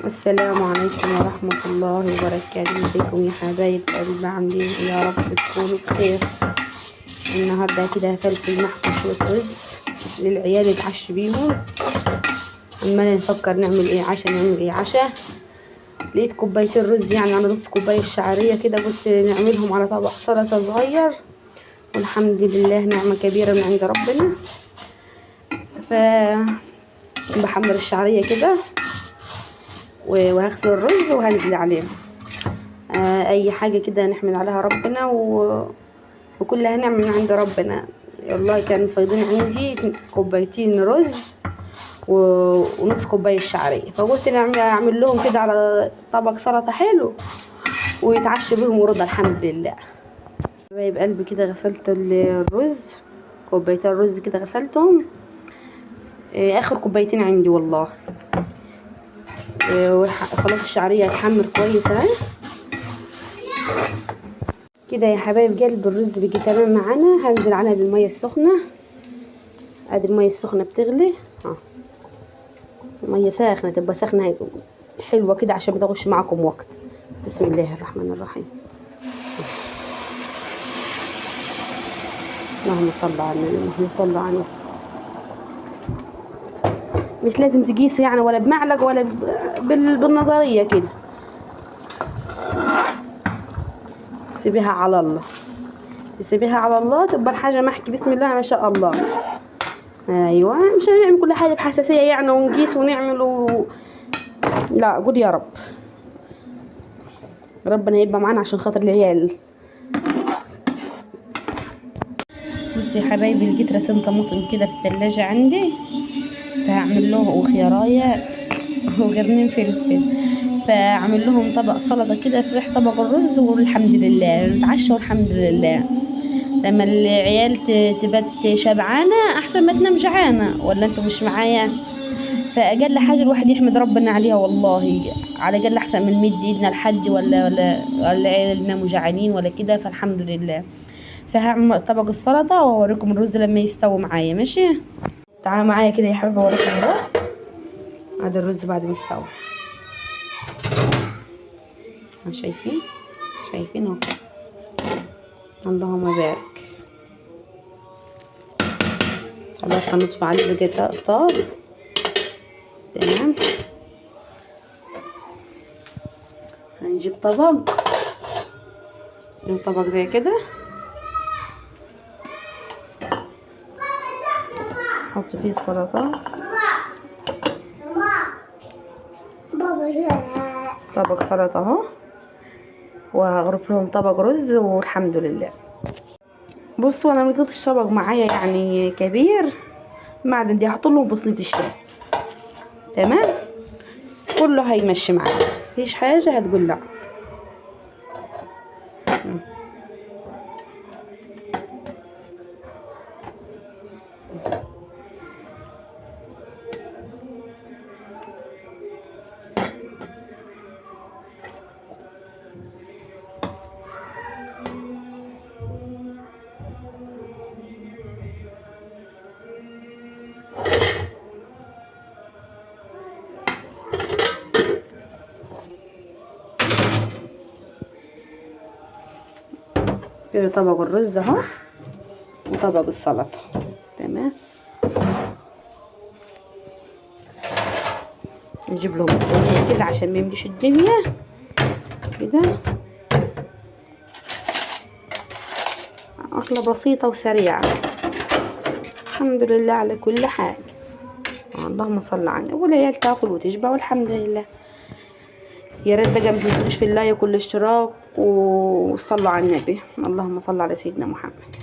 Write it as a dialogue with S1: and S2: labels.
S1: السلام عليكم ورحمة الله وبركاته. ازيكم يا حبايب قلبي؟ عاملين ايه؟ يا رب تكونوا بخير. النهارده كده فلفل محشي شوية رز للعيال يتعشوا بيهم. عمالين نفكر نعمل ايه عشاء. لقيت كوبايتين رز، يعني على نص كوباية شعرية كده، قلت نعملهم على طبق سلطة صغير، والحمد لله نعمة كبيرة من عند ربنا. بحمر الشعرية كده وهغسل الرز وهنزل عليه. اي حاجة كده نحمد عليها ربنا وكلها نعمة من عند ربنا. والله كان فايضين عندي كوبايتين رز ونص كوباية شعرية، فقلت اعمل لهم كده على طبق سلطة حلو ويتعشى بهم ورضا الحمد لله. حبايب قلبي كده غسلت الرز، كوبايتين رز كده غسلتهم، اخر كوبايتين عندي والله. خلاص الشعرية هتحمر كويس اهي كده يا حبايب قلب. الرز بيجي تمام معانا، هنزل عليها بالميه السخنه. ادي الميه السخنه بتغلي، ميه ساخنه، تبقى ساخنه حلوه كده عشان ما تاخدش معاكم وقت. بسم الله الرحمن الرحيم. اللهم صل على النبي، اللهم صل على النبي. مش لازم تقيسي يعني، ولا بمعلقه ولا بالنظريه كده، سيبيها على الله، سيبيها على الله، تبقى الحاجه محكي بسم الله ما شاء الله. ايوه، مش هنعمل كل حاجه بحساسيه يعني ونقيس ونعمل لا، قول يا رب، ربنا يبقى معانا عشان خاطر العيال. بصي يا حبايبي، لقيت راسين طماطم كده في التلاجة عندي، فهعمل له وخيارايه وقرنين فلفل، فاعمل لهم طبق سلطه كده في ريح طبق الرز، والحمد لله نتعشى والحمد لله. لما العيال تبات شبعانه احسن ما تنام جعانه، ولا انتوا مش معايا؟ فاقل حاجه الواحد يحمد ربنا عليها والله، على الاقل احسن من مد ايدنا لحد ولا العيال يناموا جعانين ولا كده، فالحمد لله. فهعمل طبق السلطه واوريكم الرز لما يستوي معايا. ماشي، تعالوا معايا كده يا حبيبي اوريكم الرز. ادي الرز بعد ما يستوي، شايفين اهو. اللهم بارك. خلاص هنطفي عليه بقى طاب. تمام، هنجيب طبق زي كده، نحط فيه السلطات. طبق سلطة اهو، وهغرف لهم طبق رز والحمد لله. بصوا انا مليت الطبق معايا يعني كبير، بعد دي هحط لهم فصلة الشاي. تمام، كله هيمشي معايا، مفيش حاجة هتقول لا. كده طبق الرز اهو وطبق السلطة. تمام، نجيب لهم الصينية كده عشان ما يمليش الدنيا كده. أكلة بسيطة وسريعة، الحمد لله على كل حاجة. اللهم صل على النبي. والعيال تاكل وتشبع والحمد لله. يا ريت بقى متنسوش في اللايك والاشتراك وصلوا على النبي. اللهم صل على سيدنا محمد.